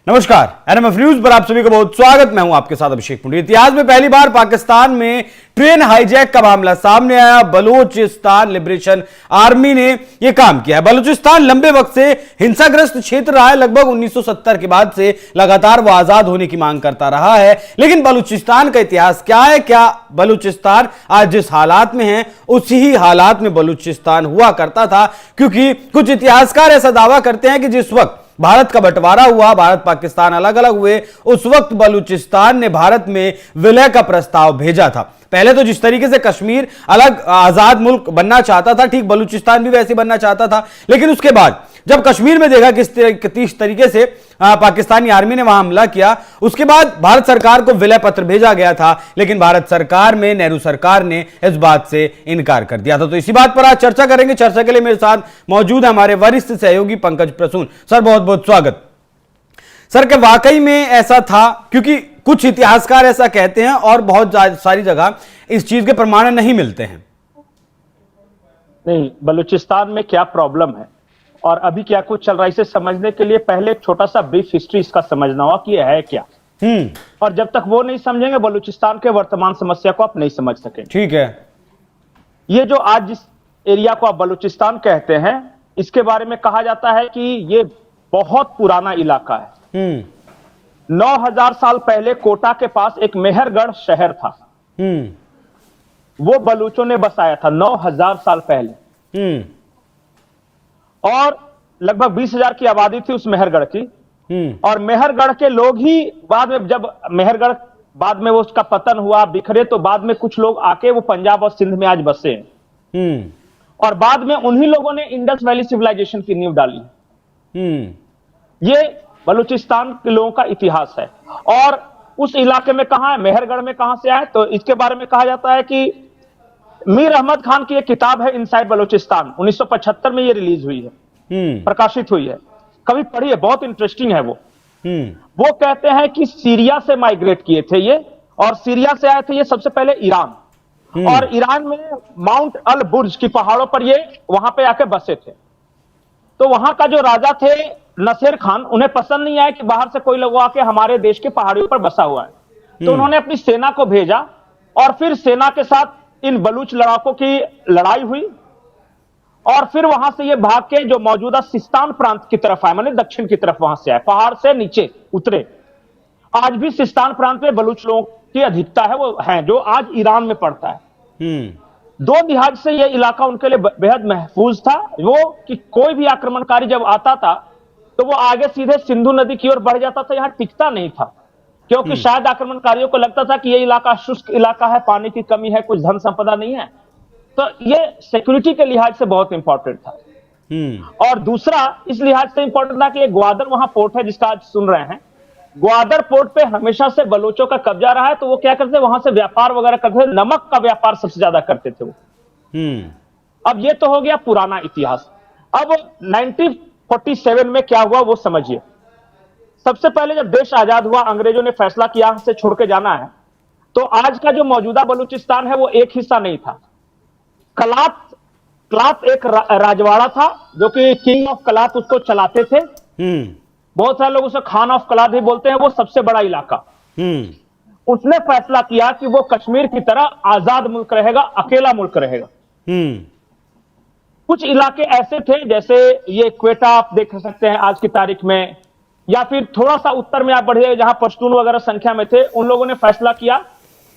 नमस्कार, NMF news पर आप सभी का बहुत स्वागत। मैं हूं आपके साथ अभिषेक पुंडी। इतिहास में पहली बार पाकिस्तान में ट्रेन हाईजैक का मामला सामने आया। बलूचिस्तान लिबरेशन आर्मी ने यह काम किया है। बलूचिस्तान लंबे वक्त से हिंसाग्रस्त क्षेत्र रहा है। लगभग 1970 के बाद से लगातार वो आजाद होने की मांग करता रहा है। लेकिन बलूचिस्तान का इतिहास क्या है? क्या बलूचिस्तान आज जिस हालात में है उसी ही हालात में बलूचिस्तान हुआ करता था? क्योंकि कुछ इतिहासकार ऐसा दावा करते हैं कि जिस वक्त भारत का बंटवारा हुआ, भारत पाकिस्तान अलग अलग हुए, उस वक्त बलूचिस्तान ने भारत में विलय का प्रस्ताव भेजा था। पहले तो जिस तरीके से कश्मीर अलग आजाद मुल्क बनना चाहता था, ठीक बलूचिस्तान भी वैसे बनना चाहता था। लेकिन उसके बाद जब कश्मीर में देखा किस तरीके से पाकिस्तानी आर्मी ने वहां हमला किया, उसके बाद भारत सरकार को विलय पत्र भेजा गया था। लेकिन भारत सरकार में नेहरू सरकार ने इस बात से इनकार कर दिया था। तो इसी बात पर आज चर्चा करेंगे। चर्चा के लिए मेरे साथ मौजूद है हमारे वरिष्ठ सहयोगी पंकज प्रसून। सर, बहुत बहुत स्वागत। सर, क्या वाकई में ऐसा था? क्योंकि कुछ इतिहासकार ऐसा कहते हैं और बहुत सारी जगह इस चीज के प्रमाण नहीं मिलते हैं। नहीं, बलूचिस्तान में क्या प्रॉब्लम है और अभी क्या कुछ चल रहा है, इसे समझने के लिए पहले एक छोटा सा ब्रीफ हिस्ट्री इसका समझना होगा कि यह है क्या। और जब तक वो नहीं समझेंगे बलूचिस्तान के वर्तमान समस्या को आप नहीं समझ सकेंगे। ठीक है। ये जो आज जिस एरिया को आप बलूचिस्तान कहते हैं, इसके बारे में कहा जाता है कि ये बहुत पुराना इलाका है। 9000 साल पहले कोटा के पास एक मेहरगढ़ शहर था। वो बलूचों ने बसाया था 9000 साल पहले। और लगभग 20,000 की आबादी थी उस मेहरगढ़ की। और मेहरगढ़ के लोग ही बाद में, जब मेहरगढ़ बाद में वो उसका पतन हुआ, बिखरे, तो बाद में कुछ लोग आके वो पंजाब और सिंध में आज बसे हैं। और बाद में उन्हीं लोगों ने इंडस वैली सिविलाइजेशन की नींव डाली। ये बलूचिस्तान के लोगों का इतिहास है। और उस इलाके में कहां है, मेहरगढ़ में कहां से आए, तो इसके बारे में कहा जाता है कि मीर अहमद खान की एक किताब है इनसाइड बलूचिस्तान, 1975 में ये रिलीज हुई है, प्रकाशित हुई है। कभी पढ़िए, बहुत इंटरेस्टिंग है वो। वो कहते हैं कि सीरिया से माइग्रेट किए थे ये, और सीरिया से आए थे ये सबसे पहले ईरान। और ईरान में माउंट अल बुर्ज की पहाड़ों पर ये वहां पे आके बसे थे। तो वहां का जो राजा थे नसेर खान, उन्हें पसंद नहीं आया कि बाहर से कोई लोग आके हमारे देश के पहाड़ियों पर बसा हुआ है। तो उन्होंने अपनी सेना को भेजा और फिर सेना के साथ इन बलूच लड़ाकों की लड़ाई हुई। और फिर वहां से ये भाग के जो मौजूदा सिस्तान प्रांत की तरफ आए, माने दक्षिण की तरफ वहां से आए, पहाड़ से नीचे उतरे। आज भी सिस्तान प्रांत में बलूच लोगों की अधिकता है, वो है जो आज ईरान में पड़ता है। दो लिहाज से यह इलाका उनके लिए बेहद महफूज था। वो कि कोई भी आक्रमणकारी जब आता था तो वो आगे सीधे सिंधु नदी की ओर बढ़ जाता था, यहां टिकता नहीं था। क्योंकि शायद आक्रमणकारियों को लगता था कि ये इलाका शुष्क इलाका है, पानी की कमी है, कुछ धन संपदा नहीं है। तो ये सिक्योरिटी के लिहाज से बहुत इंपॉर्टेंट था। और दूसरा इस लिहाज से इंपॉर्टेंट था कि ग्वादर वहां पोर्ट है जिसका आज सुन रहे हैं। ग्वादर पोर्ट पे हमेशा से बलूचों का कब्जा रहा है। तो वो क्या करते थे, वहां से व्यापार वगैरह करते थे। नमक का व्यापार सबसे ज्यादा करते थे वो। अब ये तो हो गया पुराना इतिहास। अब 1947 में क्या हुआ वो समझिए। सबसे पहले जब देश आजाद हुआ, अंग्रेजों ने फैसला किया यहां से छोड़ के जाना है। तो आज का जो मौजूदा बलूचिस्तान है वो एक हिस्सा नहीं था। कलात एक राजवाड़ा था जो कि किंग ऑफ कलात उसको चलाते थे। बहुत सारे लोग उसे खान ऑफ कलात भी बोलते हैं। वो सबसे बड़ा इलाका। उसने फैसला किया कि वो कश्मीर की तरह आजाद मुल्क रहेगा, अकेला मुल्क रहेगा। कुछ इलाके ऐसे थे, जैसे ये क्वेटा आप देख सकते हैं आज की तारीख में, या फिर थोड़ा सा उत्तर में आप बढ़िए जहां पश्तून वगैरह संख्या में थे। उन लोगों ने फैसला किया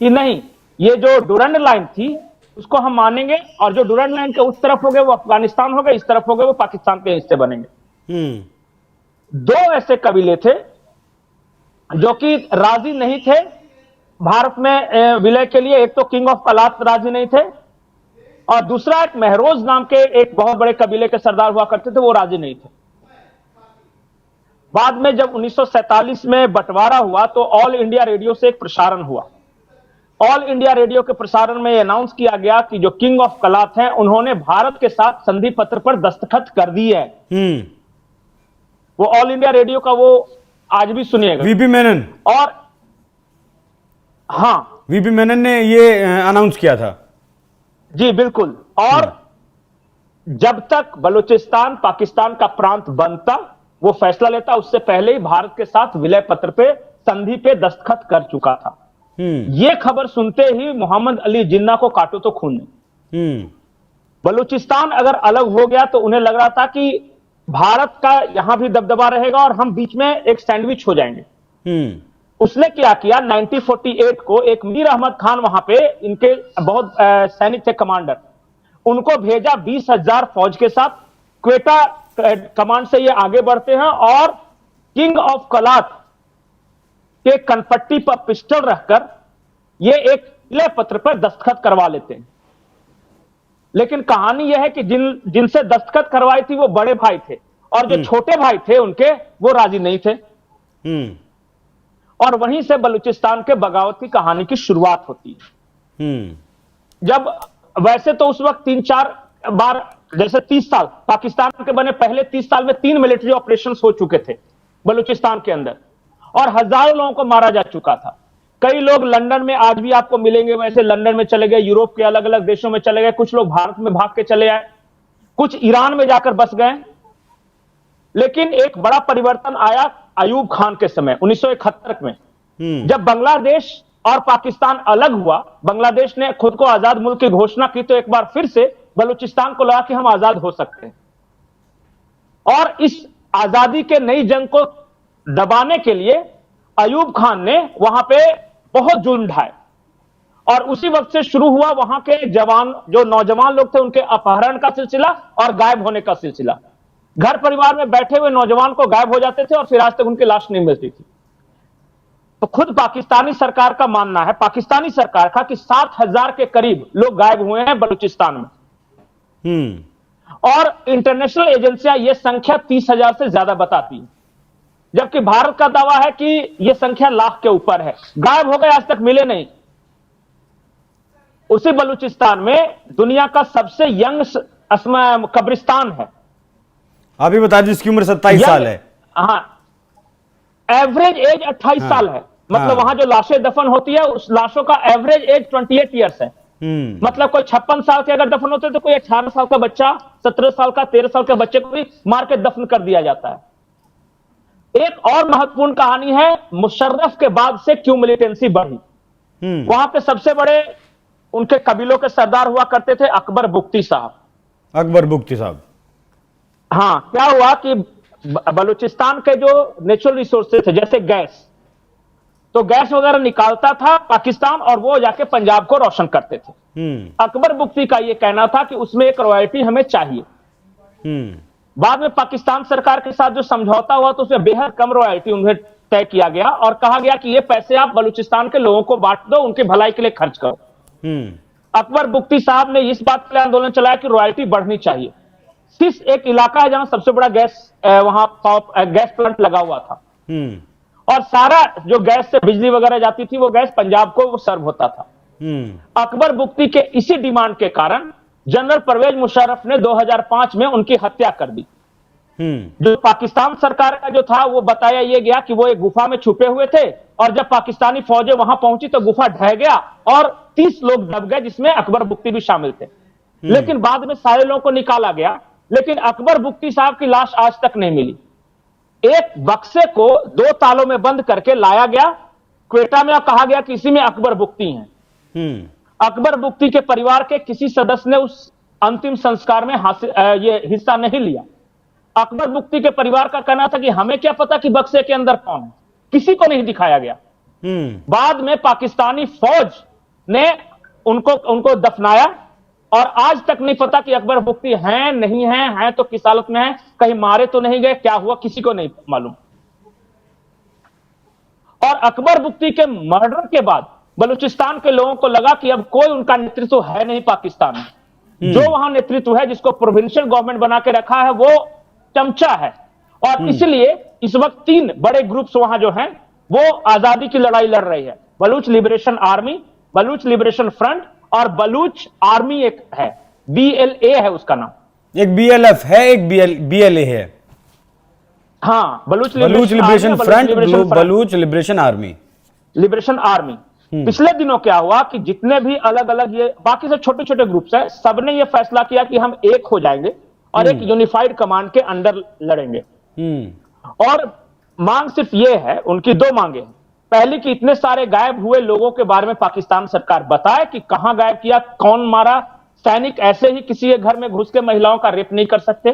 कि नहीं, ये जो डुरंड लाइन थी उसको हम मानेंगे, और जो डुरंड लाइन के उस तरफ हो गए वो अफगानिस्तान हो गए, इस तरफ हो गए वो पाकिस्तान के हिस्से बनेंगे। दो ऐसे कबीले थे जो कि राजी नहीं थे भारत में विलय के लिए। एक तो किंग ऑफ कलात राजी नहीं थे, और दूसरा एक महरोज नाम के एक बहुत बड़े कबीले के सरदार हुआ करते थे, वो राजी नहीं थे। बाद में जब 1947 में बंटवारा हुआ तो ऑल इंडिया रेडियो से एक प्रसारण हुआ। ऑल इंडिया रेडियो के प्रसारण में अनाउंस किया गया कि जो किंग ऑफ कलात हैं उन्होंने भारत के साथ संधि पत्र पर दस्तखत कर दी है। वो ऑल इंडिया रेडियो का वो आज भी सुनिएगा, वीपी मेनन। और हाँ, वीपी मेनन ने ये अनाउंस किया था। जी बिल्कुल। और जब तक बलूचिस्तान पाकिस्तान का प्रांत बनता वो फैसला लेता, उससे पहले ही भारत के साथ विलय पत्र पे, संधि पे दस्तखत कर चुका था। ये खबर सुनते ही मोहम्मद अली जिन्ना को काटो तो खून नहीं। बलूचिस्तान अगर अलग हो गया तो उन्हें लग रहा था कि भारत का यहां भी दबदबा रहेगा और हम बीच में एक सैंडविच हो जाएंगे। उसने क्या किया, 1948 को एक मीर अहमद खान वहां पे, इनके बहुत सैनिक थे, कमांडर, उनको भेजा 20,000 फौज के साथ। क्वेटा कमांड से ये आगे बढ़ते हैं और किंग ऑफ कलात के कनपट्टी पर पिस्टल रखकर ये एक विलय पत्र पर दस्तखत करवा लेते हैं। लेकिन कहानी यह है कि जिनसे दस्तखत करवाई थी वो बड़े भाई थे, और जो छोटे भाई थे उनके, वो राजी नहीं थे। और वहीं से बलूचिस्तान के बगावत की कहानी की शुरुआत होती है। जब वैसे तो उस वक्त 3-4 बार, जैसे 30 साल पाकिस्तान के बने, पहले 30 साल में 3 मिलिट्री ऑपरेशंस हो चुके थे बलूचिस्तान के अंदर, और हजारों लोगों को मारा जा चुका था। कई लोग लंदन में आज भी आपको मिलेंगे, वैसे लंदन में चले गए, यूरोप के अलग अलग देशों में चले गए, कुछ लोग भारत में भाग के चले आए, कुछ ईरान में जाकर बस गए। लेकिन एक बड़ा परिवर्तन आया अयूब खान के समय 1971 में, जब बांग्लादेश और पाकिस्तान अलग हुआ। बांग्लादेश ने खुद को आजाद मुल्क की घोषणा की, तो एक बार फिर से बलूचिस्तान को लगा कि हम आजाद हो सकते हैं, और इस आजादी के नई जंग को दबाने के लिए अयूब खान ने वहां पे बहुत जुल्म ढाए, और उसी वक्त से शुरू हुआ वहां के जवान, जो नौजवान लोग थे, उनके अपहरण का सिलसिला और गायब होने का सिलसिला। घर परिवार में बैठे हुए नौजवान को गायब हो जाते थे और फिर आज तक उनकी लाश नहीं मिलती थी। तो खुद पाकिस्तानी सरकार का मानना है, पाकिस्तानी सरकार का, कि 7,000 के करीब लोग गायब हुए हैं बलूचिस्तान में। और इंटरनेशनल एजेंसियां यह संख्या 30,000 से ज्यादा बताती हैं, जबकि भारत का दावा है कि यह संख्या लाख के ऊपर है। गायब हो गए, आज तक मिले नहीं। उसी बलूचिस्तान में दुनिया का सबसे यंग कब्रिस्तान है। अभी बता दीजिए, जिसकी उम्र 27 साल है। हाँ, एवरेज एज 28 साल है। मतलब वहां जो लाशें दफन होती है, उस लाशों का एवरेज एज 28 ईयर्स है। मतलब कोई 56 साल के अगर दफन होते तो कोई 18 साल का बच्चा, 17 साल का, 13 साल के बच्चे को भी मार के दफन कर दिया जाता है। एक और महत्वपूर्ण कहानी है, मुशर्रफ के बाद से क्यों मिलिटेंसी बढ़ी। वहां पे सबसे बड़े उनके कबीलों के सरदार हुआ करते थे अकबर बुख्ती साहब। अकबर बुख्ती साहब, हाँ, क्या हुआ कि बलूचिस्तान के जो नेचुरल रिसोर्सेज थे, जैसे गैस, तो गैस वगैरह निकालता था पाकिस्तान, और वो जाके पंजाब को रोशन करते थे। अकबर बुख्ती का ये कहना था कि उसमें एक रॉयल्टी हमें चाहिए। बाद में पाकिस्तान सरकार के साथ जो समझौता हुआ, तो उसमें बेहद कम रॉयल्टी उन्हें तय किया गया, और कहा गया कि ये पैसे आप बलूचिस्तान के लोगों को बांट दो, उनकी भलाई के लिए खर्च करो। अकबर बुख्ती साहब ने इस बात के लिए आंदोलन चलाया कि रॉयल्टी बढ़नी चाहिए। सिस एक इलाका है जहां सबसे बड़ा वहां गैस प्लांट लगा हुआ था, और सारा जो गैस से बिजली वगैरह जाती थी, वो गैस पंजाब को वो सर्व होता था। अकबर बुख्ती के इसी डिमांड के कारण जनरल परवेज मुशर्रफ ने 2005 में उनकी हत्या कर दी। जो पाकिस्तान सरकार का जो था, वो बताया ये गया कि वो एक गुफा में छुपे हुए थे, और जब पाकिस्तानी फौजें वहां पहुंची तो गुफा ढह गया और 30 लोग दब गए, जिसमें अकबर बुख्ती भी शामिल थे। लेकिन बाद में सारे लोगों को निकाला गया, लेकिन अकबर बुख्ती साहब की लाश आज तक नहीं मिली। एक बक्से को 2 तालों में बंद करके लाया गया क्वेटा में, और कहा गया कि इसी में अकबर बुख्ती हैं। अकबर बुख्ती के परिवार के किसी सदस्य ने उस अंतिम संस्कार में ये हिस्सा नहीं लिया। अकबर बुख्ती के परिवार का कहना था कि हमें क्या पता कि बक्से के अंदर कौन है, किसी को नहीं दिखाया गया। बाद में पाकिस्तानी फौज ने उनको दफनाया, और आज तक नहीं पता कि अकबर बुख्ती हैं नहीं हैं तो किस हालत में हैं, कहीं मारे तो नहीं गए, क्या हुआ किसी को नहीं मालूम। और अकबर बुख्ती के मर्डर के बाद बलूचिस्तान के लोगों को लगा कि अब कोई उनका नेतृत्व है नहीं पाकिस्तान में। जो वहां नेतृत्व है, जिसको प्रोविंशियल गवर्नमेंट बना के रखा है, वो चमचा है। और इसलिए इस वक्त 3 बड़े ग्रुप्स वहां जो हैं, वो आजादी की लड़ाई लड़ रही है। Baloch liberation army, Baloch liberation front, और बलूच आर्मी एक है, BLA है उसका नाम। एक BLF है, एक BLA है। हाँ, Baloch liberation front, Baloch liberation army, liberation army. पिछले दिनों क्या हुआ कि जितने भी अलग अलग ये बाकी से छोटे छोटे ग्रुप्स हैं, सबने ये फैसला किया कि हम एक हो जाएंगे और एक यूनिफाइड कमांड के अंडर लड़ेंगे। और मांग सिर्फ ये है, उनकी दो मांगे हैं। पहली कि इतने सारे गायब हुए लोगों के बारे में पाकिस्तान सरकार बताए कि कहां गायब किया, कौन मारा। सैनिक ऐसे ही किसी के घर में घुस के महिलाओं का रेप नहीं कर सकते,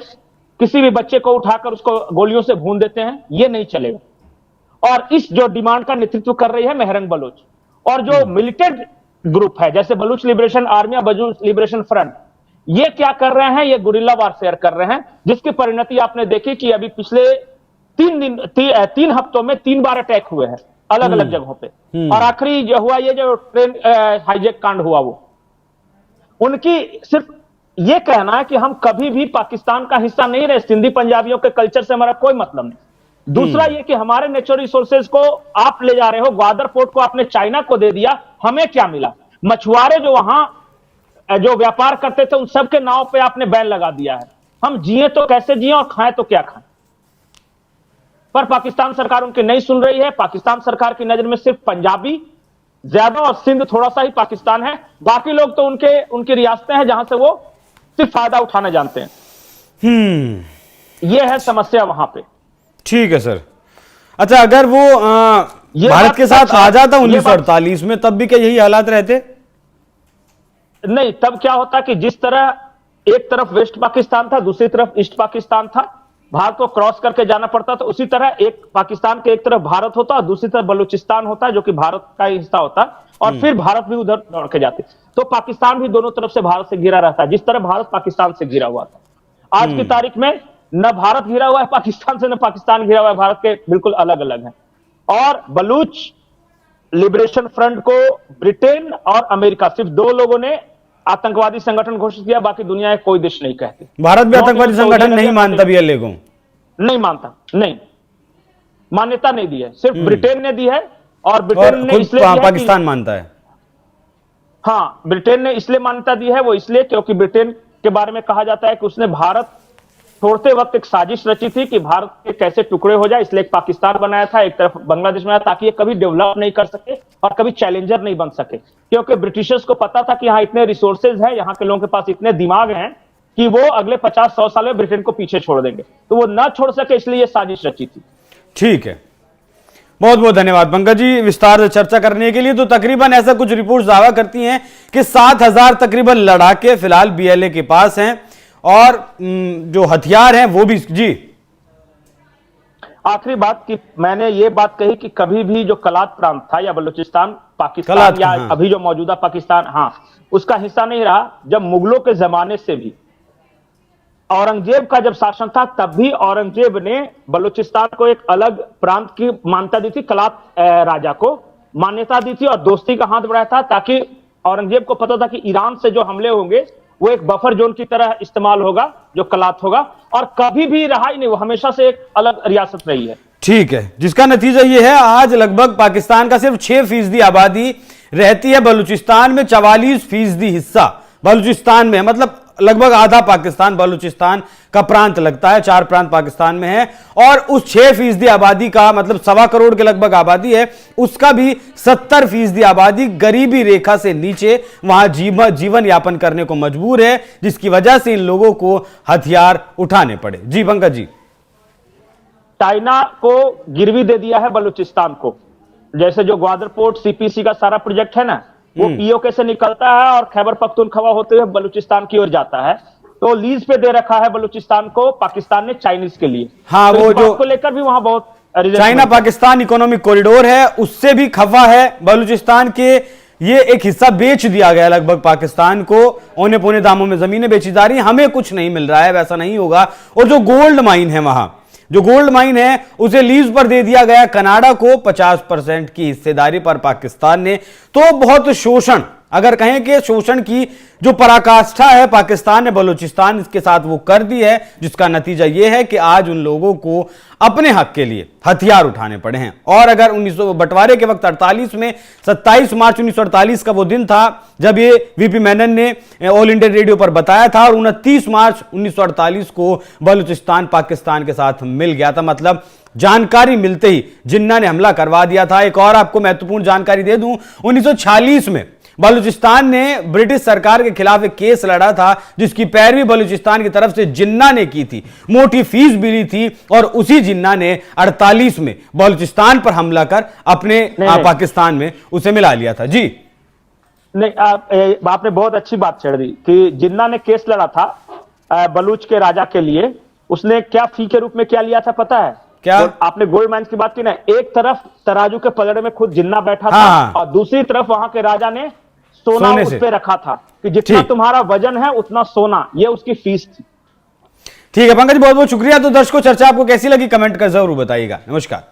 किसी भी बच्चे को उठाकर उसको गोलियों से भून देते हैं, ये नहीं चलेगा। और इस जो डिमांड का नेतृत्व कर रही है मेहरंग बलोच, और जो मिलिटेंट ग्रुप है जैसे बलूच लिबरेशन आर्मी या बलूच लिबरेशन फ्रंट, ये क्या कर रहे हैं, ये गुरिल्ला वारफेयर कर रहे हैं, जिसकी परिणति आपने देखी कि अभी पिछले 3 हफ्तों में 3 बार अटैक हुए हैं अलग अलग जगहों पे। और आखिरी जो हुआ, ये जो ट्रेन हाईजैक कांड हुआ, वो उनकी सिर्फ ये कहना है कि हम कभी भी पाकिस्तान का हिस्सा नहीं रहे, सिंधी पंजाबियों के कल्चर से हमारा कोई मतलब नहीं। दूसरा ये कि हमारे नेचुरल रिसोर्सेज को आप ले जा रहे हो, ग्वादर पोर्ट को आपने चाइना को दे दिया, हमें क्या मिला? मछुआरे जो वहां जो व्यापार करते थे उन सबके नाव पे आपने बैन लगा दिया है। हम जिए तो कैसे जिए और खाएं तो क्या खाएं? पर पाकिस्तान सरकार उनकी नहीं सुन रही है। पाकिस्तान सरकार की नजर में सिर्फ पंजाबी ज्यादा और सिंध थोड़ा सा ही पाकिस्तान है, बाकी लोग तो उनकी रियासतें हैं जहां से वो सिर्फ फायदा उठाना जानते हैं। ये है समस्या वहां पे। ठीक है सर। अच्छा, अगर वो भारत के साथ आ जाता 1948 में, तब भी क्या यही हालात रहते? नहीं, तब क्या होता कि जिस तरह एक तरफ वेस्ट पाकिस्तान था, दूसरी तरफ ईस्ट पाकिस्तान था, भारत को क्रॉस करके जाना पड़ता, तो उसी तरह एक पाकिस्तान के एक तरफ भारत होता और दूसरी तरफ बलूचिस्तान होता जो कि भारत का ही हिस्सा होता, और फिर भारत भी उधर दौड़ के जाते, तो पाकिस्तान भी दोनों तरफ से भारत से घिरा रहता है, जिस तरह भारत पाकिस्तान से घिरा हुआ था। आज की तारीख में न भारत घिरा हुआ है पाकिस्तान से, न पाकिस्तान घिरा हुआ है भारत के, बिल्कुल अलग अलग है। और बलूच लिबरेशन फ्रंट को ब्रिटेन और अमेरिका, सिर्फ 2 लोगों ने आतंकवादी संगठन घोषित किया, बाकी दुनिया के कोई देश नहीं कहते। भारत भी आतंकवादी संगठन नहीं मानता बीएलए को? नहीं मानता, नहीं, मान्यता नहीं दी है, सिर्फ ब्रिटेन ने दी है। और ब्रिटेन ने इसलिए पाकिस्तान मानता है। हाँ, ब्रिटेन ने इसलिए मान्यता दी है, वो इसलिए क्योंकि ब्रिटेन के बारे में कहा जाता है कि उसने भारत छोड़ते वक्त एक साजिश रची थी कि भारत के कैसे टुकड़े हो जाए, इसलिए एक पाकिस्तान बनाया था, एक तरफ बांग्लादेश बनाया, ताकि ये कभी डेवलप नहीं कर सके और कभी चैलेंजर नहीं बन सके। क्योंकि ब्रिटिशर्स को पता था कि यहाँ इतने रिसोर्सेज हैं, यहाँ के लोगों के पास इतने दिमाग हैं कि वो अगले 50-100 साल में ब्रिटेन को पीछे छोड़ देंगे, तो वो ना छोड़ सके, इसलिए ये साजिश रची थी। ठीक है, बहुत बहुत धन्यवाद पंकज जी विस्तार से चर्चा करने के लिए। तो तकरीबन ऐसा कुछ रिपोर्ट्स दावा करती हैं कि 7,000 तकरीबन लड़ाके फिलहाल बीएलए के पास हैं, और जो हथियार हैं वो भी। जी, आखिरी बात कि मैंने ये बात कही कि कभी भी जो कलात प्रांत था या बलूचिस्तान पाकिस्तान या हाँ। अभी जो मौजूदा पाकिस्तान, हाँ, उसका हिस्सा नहीं रहा। जब मुगलों के जमाने से भी औरंगजेब का जब शासन था, तब भी औरंगजेब ने बलूचिस्तान को एक अलग प्रांत की मान्यता दी थी, कलात राजा को मान्यता दी थी, और दोस्ती का हाथ बढ़ाया था, ताकि औरंगजेब को पता था कि ईरान से जो हमले होंगे वो एक बफर जोन की तरह इस्तेमाल होगा, जो कलात होगा, और कभी भी रहा ही नहीं, वो हमेशा से एक अलग रियासत रही है। ठीक है, जिसका नतीजा ये है आज लगभग पाकिस्तान का सिर्फ 6% आबादी रहती है बलूचिस्तान में, 44% हिस्सा बलूचिस्तान में, मतलब लगभग आधा पाकिस्तान बलूचिस्तान का प्रांत लगता है, 4 प्रांत पाकिस्तान में है। और उस 6% आबादी का मतलब 1.25 करोड़ के लगभग आबादी है, उसका भी 70% आबादी गरीबी रेखा से नीचे वहां जीवन यापन करने को मजबूर है, जिसकी वजह से इन लोगों को हथियार उठाने पड़े। जी पंकज जी। चाइना को गिरवी दे दिया है बलूचिस्तान को, जैसे जो ग्वादर पोर्ट सीपीसी का सारा प्रोजेक्ट है ना, वो पीओके से निकलता है और खैबर पख्तूनख्वा होते हुए बलूचिस्तान की ओर जाता है, तो लीज पे दे रखा है बलूचिस्तान को पाकिस्तान ने चाइनीज के लिए। हाँ, तो वो जो को लेकर भी वहां बहुत चाइना पाकिस्तान इकोनॉमिक कॉरिडोर है, उससे भी खफा है बलूचिस्तान के। ये एक हिस्सा बेच दिया गया लगभग पाकिस्तान को, औने पौने दामों में जमीनें बेची जा रही, हमें कुछ नहीं मिल रहा है, वैसा नहीं होगा। और जो गोल्ड माइन है वहां, जो गोल्ड माइन है उसे लीज पर दे दिया गया कनाडा को 50% की हिस्सेदारी पर पाकिस्तान ने। तो बहुत शोषण, अगर कहें कि शोषण की जो पराकाष्ठा है पाकिस्तान ने बलूचिस्तान के साथ वो कर दी है, जिसका नतीजा ये है कि आज उन लोगों को अपने हक के लिए हथियार उठाने पड़े हैं। और अगर 1900 बंटवारे के वक्त 48 में 27 मार्च 1948 का वो दिन था जब ये वीपी मेनन ने ऑल इंडिया रेडियो पर बताया था, और 29 मार्च 1948 को बलूचिस्तान पाकिस्तान के साथ मिल गया था। मतलब जानकारी मिलते ही जिन्ना ने हमला करवा दिया था। एक और आपको महत्वपूर्ण जानकारी दे दूं, 1946 में बलूचिस्तान ने ब्रिटिश सरकार के खिलाफ एक केस लड़ा था जिसकी पैरवी बलूचिस्तान की तरफ से जिन्ना ने की थी, मोटी फीस भी ली थी और उसी जिन्ना ने 48 में बलूचिस्तान पर हमला कर अपने पाकिस्तान में उसे मिला लिया था। जी नहीं, आपने बहुत अच्छी बात छेड़ दी कि जिन्ना ने केस लड़ा था बलूच के राजा के लिए। उसने क्या फी के रूप में क्या लिया था पता है? क्या? आपने गोल्ड माइंस की बात की ना, एक तरफ तराजू के पलड़े में खुद जिन्ना बैठा हाँ। था और दूसरी तरफ वहां के राजा ने सोना उस पे रखा था कि जितना तुम्हारा वजन है उतना सोना, ये उसकी फीस थी। ठीक है पंकज, बहुत बहुत शुक्रिया। तो दर्शकों, चर्चा आपको कैसी लगी कमेंट कर जरूर बताइएगा। नमस्कार।